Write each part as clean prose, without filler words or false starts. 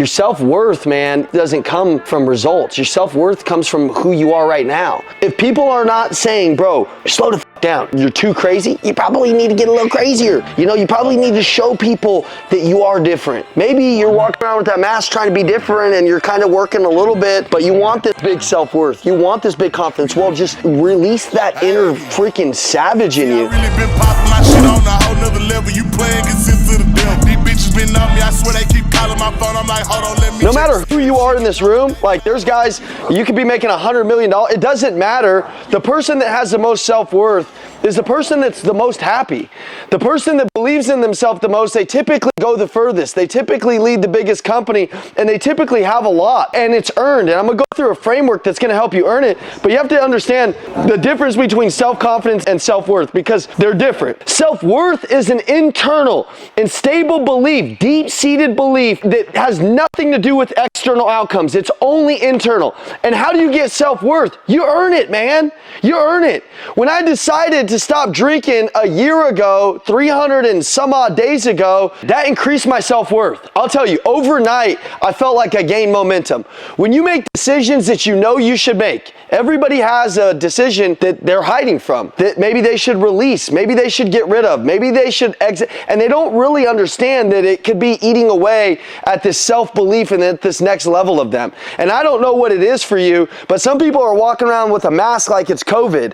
Your self-worth, man, doesn't come from results. Your self-worth comes from who you are right now. If people are not saying, bro, slow the f down, you're too crazy, you probably need to get a little crazier. You know, you probably need to show people that you are different. Maybe you're walking around with that mask trying to be different and you're kind of working a little bit, but you want this big self-worth. You want this big confidence. Well, just release that inner freaking savage in you. I really been popping my shit on a whole nother level. You playing consists of the devil. These bitches been on me. I swear they keep calling my phone. I'm like, hold on, let me. No matter who you are in this room, like there's guys, you could be making $100 million. It doesn't matter. The person that has the most self-worth is the person that's the most happy. The person that believes in themselves the most, they typically go the furthest. They typically lead the biggest company, and they typically have a lot, and it's earned. And I'm gonna go through a framework that's gonna help you earn it, but you have to understand the difference between self-confidence and self-worth, because they're different. Self-worth is an internal and stable belief, deep-seated belief that has nothing to do with external outcomes. It's only internal. And how do you get self-worth? You earn it, man. You earn it. When I decided to stop drinking a year ago, 300 and some odd days ago, that increased my self-worth. I'll tell you, overnight, I felt like I gained momentum. When you make decisions that you know you should make, everybody has a decision that they're hiding from, that maybe they should release, maybe they should get rid of, maybe they should exit, and they don't really understand that it could be eating away at this self-belief and at this next level of them. And I don't know what it is for you, but some people are walking around with a mask like it's COVID,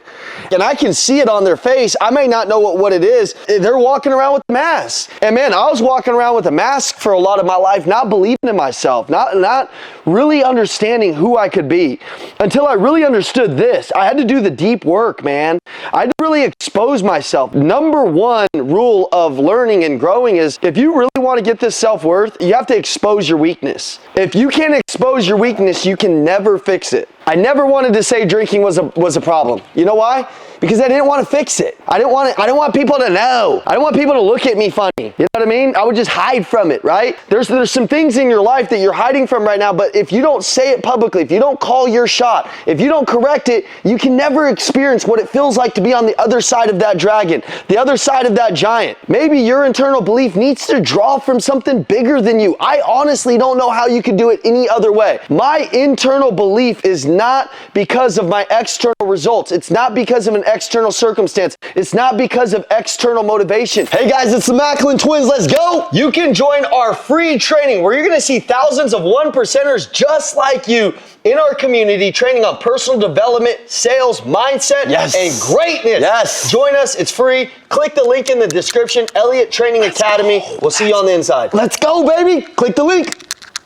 and I can see it on their face. I may not know what it is. They're walking around with a mask. And man, I was walking around with a mask for a lot of my life, not believing in myself, not really understanding who I could be, until I really understood this. I had to do the deep work, man. I had to really expose myself. Number one rule of learning and growing is, if you really want to get this self-worth, you have to expose your weakness. If you can't expose your weakness, you can never fix it. I never wanted to say drinking was a problem. You know why? Because I didn't want to fix it. I didn't want people to know. I didn't want people to look at me funny. You know what I mean? I would just hide from it, right? There's some things in your life that you're hiding from right now, but if you don't say it publicly, if you don't call your shot, if you don't correct it, you can never experience what it feels like to be on the other side of that dragon, the other side of that giant. Maybe your internal belief needs to draw from something bigger than you. I honestly don't know how you could do it any other way. My internal belief is not because of my external results. It's not because of an external circumstance. It's not because of external motivation. Hey guys, it's the Macklin Twins. Let's go. You can join our free training where you're going to see thousands of 1%ers just like you in our community, training on personal development, sales, mindset, and greatness. Yes. Join us. It's free. Click the link in the description. Elliott Training Academy. We'll see you on the inside. Let's go, baby. Click the link.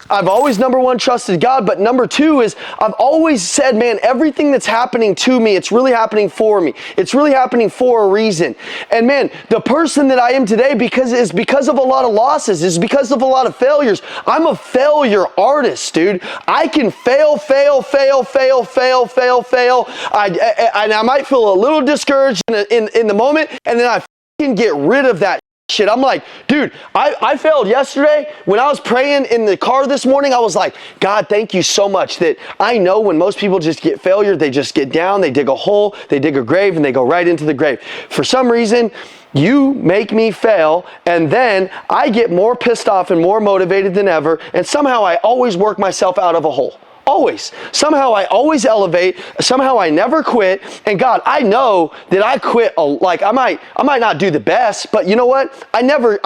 I've always, number one, trusted God, but number two is I've always said, man, everything that's happening to me, it's really happening for me. It's really happening for a reason. And man, the person that I am today is because of a lot of losses, is because of a lot of failures. I'm a failure artist, dude. I can fail. I might feel a little discouraged in the moment, and then I can get rid of that shit. I'm like, dude, I failed yesterday. When I was praying in the car this morning, I was like, God, thank you so much that I know when most people just get failure, they just get down, they dig a hole, they dig a grave, and they go right into the grave. For some reason, you make me fail, and then I get more pissed off and more motivated than ever, and somehow I always work myself out of a hole. Always. Somehow I always elevate. Somehow I never quit. And God, I know that I quit. Like I might not do the best, but you know what? I never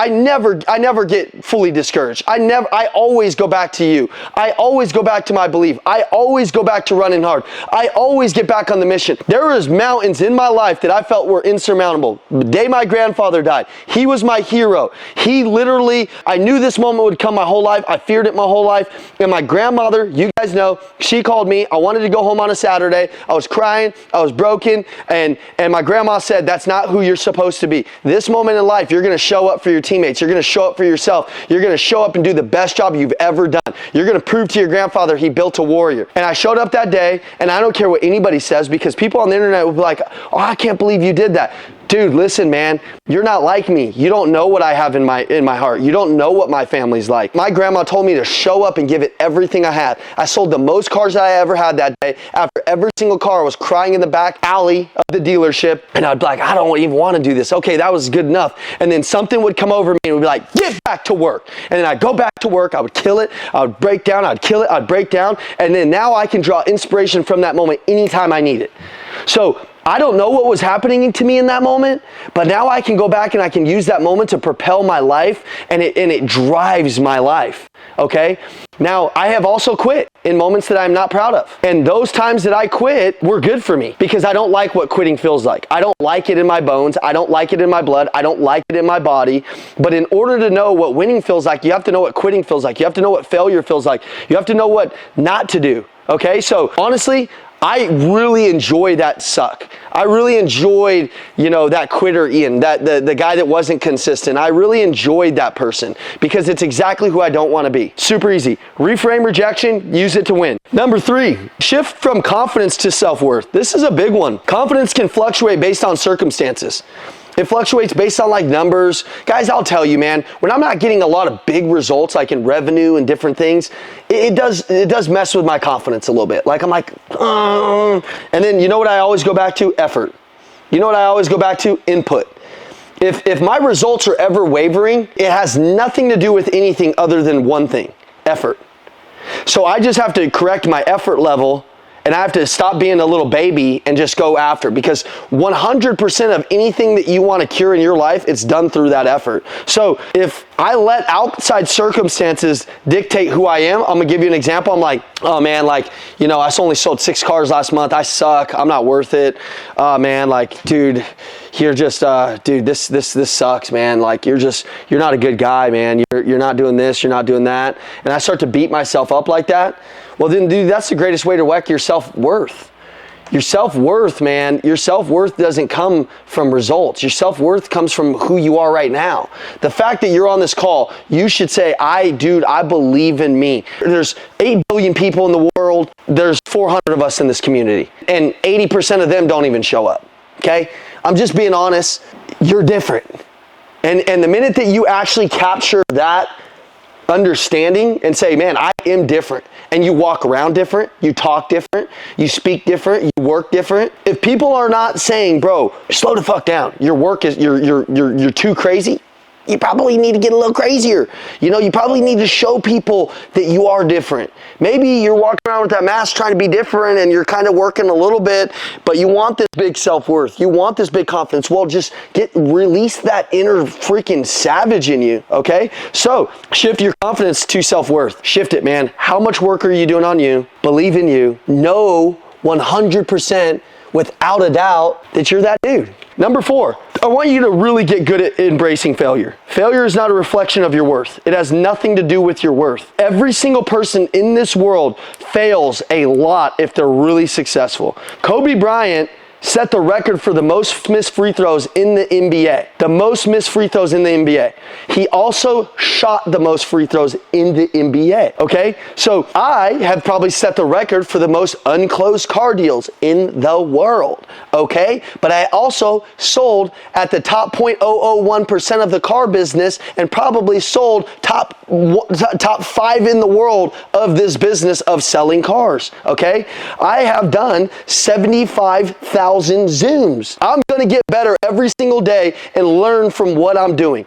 get fully discouraged. I always go back to you. I always go back to my belief. I always go back to running hard. I always get back on the mission. There was mountains in my life that I felt were insurmountable. The day my grandfather died, he was my hero. He literally, I knew this moment would come my whole life. I feared it my whole life. And my grandmother, you guys know, she called me. I wanted to go home on a Saturday. I was crying. I was broken. And my grandma said, that's not who you're supposed to be. This moment in life, you're going to show up for your teammates. You're going to show up for yourself. You're going to show up and do the best job you've ever done. You're going to prove to your grandfather he built a warrior. And I showed up that day, and I don't care what anybody says, because people on the internet will be like, oh, I can't believe you did that. Dude, dude, listen, man, you're not like me. You don't know what I have in my heart. You don't know what my family's like. My grandma told me to show up and give it everything I had. I sold the most cars that I ever had that day. After every single car, I was crying in the back alley of the dealership, and I'd be like, I don't even want to do this. Okay, that was good enough. And then something would come over me and would be like, get back to work. And then I'd go back to work, I would kill it, I would break down, I'd kill it, I'd break down, and then now I can draw inspiration from that moment anytime I need it. So I don't know what was happening to me in that moment, but now I can go back and I can use that moment to propel my life, and it drives my life, okay? Now, I have also quit in moments that I'm not proud of. And those times that I quit were good for me because I don't like what quitting feels like. I don't like it in my bones. I don't like it in my blood. I don't like it in my body. But in order to know what winning feels like, you have to know what quitting feels like. You have to know what failure feels like. You have to know what not to do, okay? So honestly, I really enjoy that suck. I really enjoyed, that quitter Ian, that the guy that wasn't consistent. I really enjoyed that person because it's exactly who I don't want to be. Super easy. Reframe rejection, use it to win. Number 3, shift from confidence to self-worth. This is a big one. Confidence can fluctuate based on circumstances. It fluctuates based on like numbers. Guys, I'll tell you, man, when I'm not getting a lot of big results, like in revenue and different things, it does mess with my confidence a little bit. Like I'm like, and then you know what I always go back to? Effort. You know what I always go back to? Input. If my results are ever wavering, it has nothing to do with anything other than one thing, effort. So I just have to correct my effort level, and I have to stop being a little baby and just go after, because 100% of anything that you want to cure in your life, it's done through that effort. So if I let outside circumstances dictate who I am, I'm gonna give you an example. I'm like, oh man, I only sold 6 cars last month. I suck. I'm not worth it. Oh man, dude, you're just, dude, this sucks, man. You're not a good guy, man. You're not doing this. You're not doing that. And I start to beat myself up like that. Well then, dude, that's the greatest way to wreck your self-worth. Your self-worth, man, your self-worth doesn't come from results. Your self-worth comes from who you are right now. The fact that you're on this call, you should say, I believe in me. There's 8 billion people in the world. There's 400 of us in this community. And 80% of them don't even show up, okay? I'm just being honest. You're different. And the minute that you actually capture that understanding and say, man, I am different, and you walk around different, you talk different, you speak different, you work different. If people are not saying, bro, slow the fuck down, your work is, you're too crazy, you probably need to get a little crazier. You probably need to show people that you are different. Maybe you're walking around with that mask trying to be different and you're kind of working a little bit, but you want this big self-worth. You want this big confidence. Well, just release that inner freaking savage in you, okay? So shift your confidence to self-worth. Shift it, man. How much work are you doing on you? Believe in you. Know 100% without a doubt that you're that dude. Number 4, I want you to really get good at embracing failure. Failure is not a reflection of your worth. It has nothing to do with your worth. Every single person in this world fails a lot if they're really successful. Kobe Bryant set the record for the most missed free throws in the NBA. The most missed free throws in the NBA. He also shot the most free throws in the NBA, okay? So I have probably set the record for the most unclosed car deals in the world, okay? But I also sold at the top 0.001% of the car business, and probably sold top 5 in the world of this business of selling cars, okay? I have done 75,000 Zooms. I'm gonna get better every single day and learn from what I'm doing.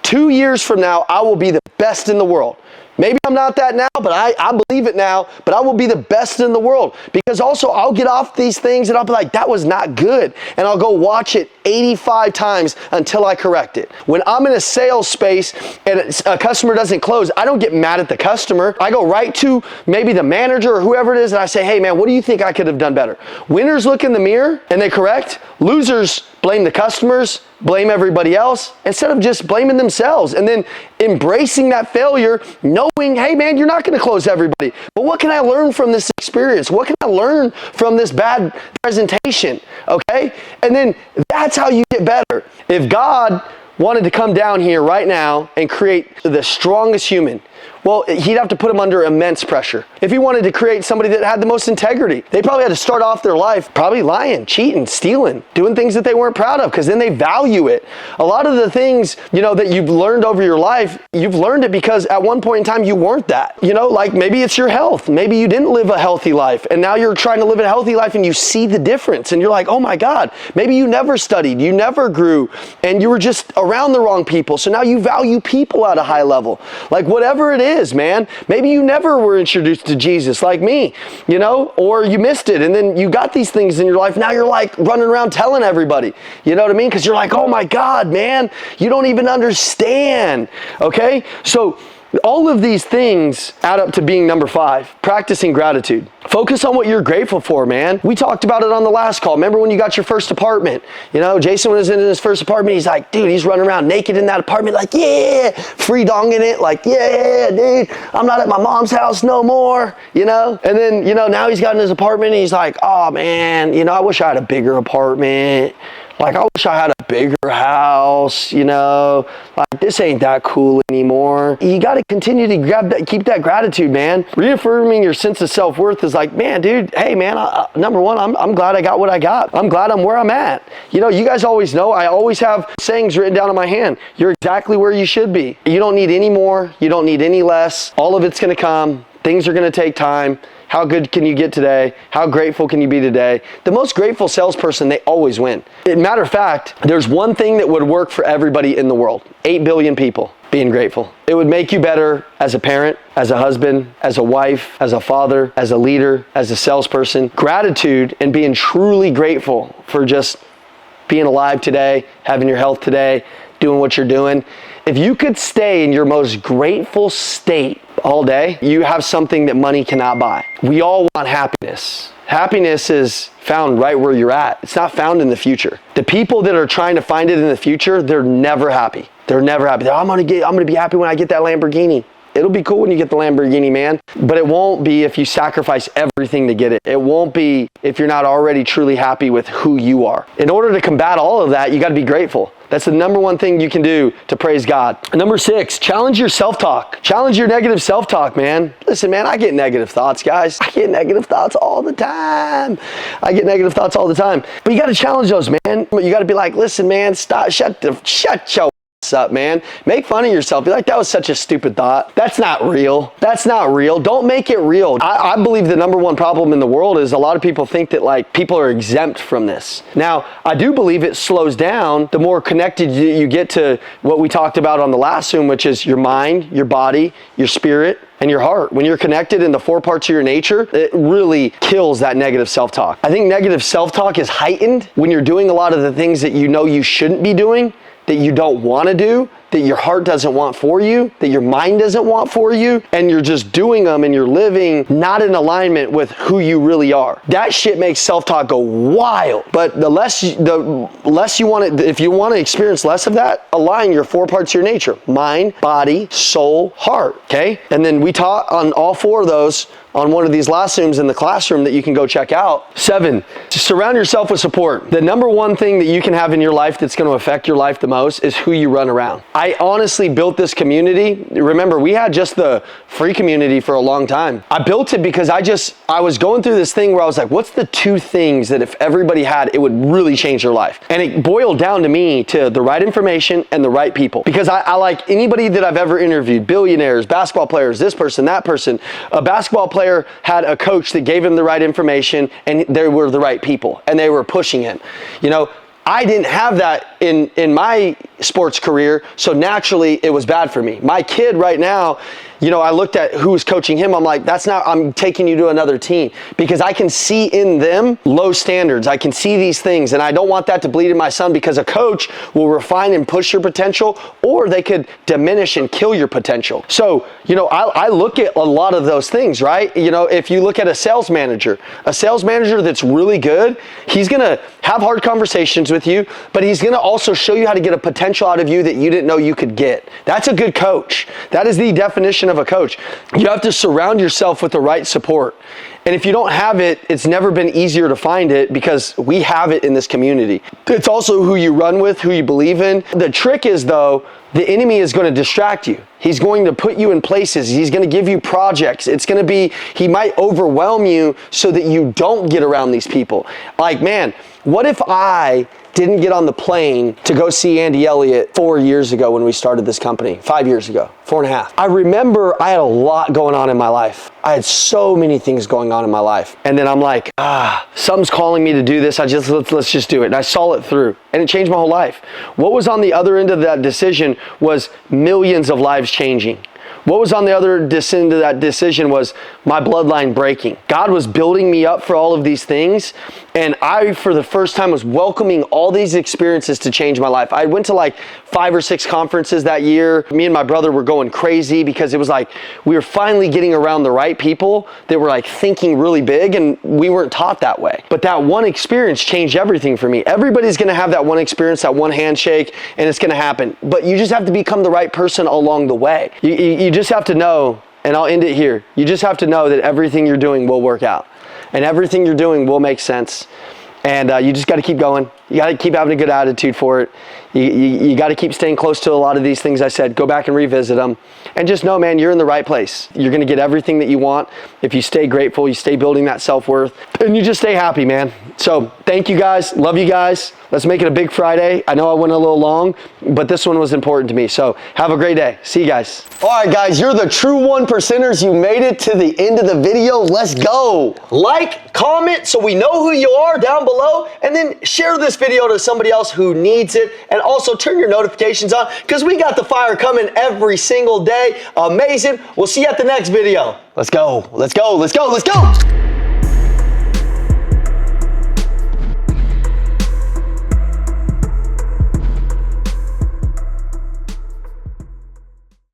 2 years from now, I will be the best in the world. Maybe I'm not that now, but I believe it now, but I will be the best in the world, because also I'll get off these things and I'll be like, that was not good. And I'll go watch it 85 times until I correct it. When I'm in a sales space and a customer doesn't close, I don't get mad at the customer. I go right to maybe the manager or whoever it is and I say, hey man, what do you think I could have done better? Winners look in the mirror and they correct. Losers blame the customers, blame everybody else, instead of just blaming themselves and then embracing that failure, knowing, hey man, you're not gonna close everybody, but what can I learn from this experience? What can I learn from this bad presentation, okay? And then that's how you get better. If God wanted to come down here right now and create the strongest human, Well, he'd have to put them under immense pressure. If he wanted to create somebody that had the most integrity, they probably had to start off their life probably lying, cheating, stealing, doing things that they weren't proud of, because then they value it. A lot of the things, that you've learned over your life, you've learned it because at one point in time you weren't that. Like maybe it's your health. Maybe you didn't live a healthy life and now you're trying to live a healthy life and you see the difference and you're like, oh my God, maybe you never studied, you never grew, and you were just around the wrong people. So now you value people at a high level. Like whatever it is, man, maybe you never were introduced to Jesus like me, or you missed it and then you got these things in your life. Now you're like running around telling everybody, you know what I mean? Because you're like, oh my God, man, you don't even understand. Okay? So all of these things add up to being number 5, practicing gratitude. Focus on what you're grateful for, man. We talked about it on the last call. Remember when you got your first apartment? Jason was in his first apartment. He's like, dude, he's running around naked in that apartment like, yeah, free donging it. Like, yeah, dude, I'm not at my mom's house no more, And then, now he's got in his apartment and he's like, oh man, I wish I had a bigger apartment. Like, I wish I had a bigger house, like this ain't that cool anymore. You got to continue to keep that gratitude, man. Reaffirming your sense of self-worth is like, man, dude, hey, man, number one, I'm glad I got what I got. I'm glad I'm where I'm at. You guys always know, I always have sayings written down on my hand. You're exactly where you should be. You don't need any more. You don't need any less. All of it's going to come. Things are going to take time. How good can you get today? How grateful can you be today? The most grateful salesperson, they always win. Matter of fact, there's one thing that would work for everybody in the world. 8 billion people being grateful. It would make you better as a parent, as a husband, as a wife, as a father, as a leader, as a salesperson. Gratitude and being truly grateful for just being alive today, having your health today, doing what you're doing. If you could stay in your most grateful state all day, you have something that money cannot buy. We all want happiness. Happiness is found right where you're at. It's not found in the future. The people that are trying to find it in the future, they're never happy. They're never happy. I'm gonna be happy when I get that Lamborghini. It'll be cool when you get the Lamborghini, man, but it won't be if you sacrifice everything to get it. It won't be if you're not already truly happy with who you are. In order to combat all of that, you got to be grateful. That's the number one thing you can do to praise God. Number 6, challenge your self-talk. Challenge your negative self-talk, man. Listen, man, I get negative thoughts, guys. I get negative thoughts all the time. But you got to challenge those, man. You got to be like, listen, man, stop, shut your up, man. Make fun of yourself. Be like, that was such a stupid thought. That's not real. Don't make it real. I believe the number one problem in the world is a lot of people think that like people are exempt from this. Now, I do believe it slows down the more connected you get to what we talked about on the last Zoom, which is your mind, your body, your spirit, and your heart. When you're connected in the 4 parts of your nature, it really kills that negative self-talk. I think negative self-talk is heightened when you're doing a lot of the things that you shouldn't be doing, that you don't want to do, that your heart doesn't want for you, that your mind doesn't want for you, and you're just doing them and you're living not in alignment with who you really are. That shit makes self-talk go wild. But the less you want it, if you want to experience less of that, align your 4 parts of your nature: mind, body, soul, heart, okay? And then we taught on all 4 of those on one of these last Zooms in the classroom that you can go check out. 7, surround yourself with support. The number one thing that you can have in your life that's going to affect your life the most is who you run around. I honestly built this community. Remember, we had just the free community for a long time. I built it because I was going through this thing where I was like, what's the 2 things that if everybody had, it would really change their life? And it boiled down to me to the right information and the right people. Because I like anybody that I've ever interviewed, billionaires, basketball players, this person, that person. A basketball player had a coach that gave him the right information and they were the right people and they were pushing him. I didn't have that in my sports career, so naturally it was bad for me. My kid right now, I looked at who was coaching him. I'm like, I'm taking you to another team because I can see in them low standards. I can see these things and I don't want that to bleed in my son, because a coach will refine and push your potential, or they could diminish and kill your potential. So, I look at a lot of those things, right? If you look at a sales manager that's really good, he's going to have hard conversations with you, but he's going to also show you how to get a potential out of you that you didn't know you could get. That's a good coach. That is the definition of a coach. You have to surround yourself with the right support. And if you don't have it, it's never been easier to find it because we have it in this community. It's also who you run with, who you believe in. The trick is though, the enemy is going to distract you. He's going to put you in places. He's going to give you projects. It's going to be, he might overwhelm you so that you don't get around these people. Like, man, what if I didn't get on the plane to go see Andy Elliott 4 years ago when we started this company, 5 years ago, 4.5. I remember I had a lot going on in my life. I had so many things going on in my life. And then I'm like, something's calling me to do this. Let's just do it. And I saw it through and it changed my whole life. What was on the other end of that decision was millions of lives changing. What was on the other end of that decision was my bloodline breaking. God was building me up for all of these things. And I, for the first time, was welcoming all these experiences to change my life. I went to like 5 or 6 conferences that year. Me and my brother were going crazy because it was like we were finally getting around the right people that were like thinking really big, and we weren't taught that way. But that one experience changed everything for me. Everybody's gonna have that one experience, that one handshake, and it's gonna happen. But you just have to become the right person along the way. You just have to know, and I'll end it here. You just have to know that everything you're doing will work out. And everything you're doing will make sense. And you just got to keep going. You got to keep having a good attitude for it. You got to keep staying close to a lot of these things I said. Go back and revisit them. And just know, man, you're in the right place. You're going to get everything that you want if you stay grateful, you stay building that self-worth, and you just stay happy, man. So thank you guys. Love you guys. Let's make it a big Friday. I know I went a little long, but this one was important to me. So have a great day. See you guys. All right, guys, you're the true 1%ers. You made it to the end of the video. Let's go. Like, comment so we know who you are down below, and then share this video to somebody else who needs it. And also turn your notifications on because we got the fire coming every single day. Amazing. We'll see you at the next video. Let's go. Let's go. Let's go. Let's go.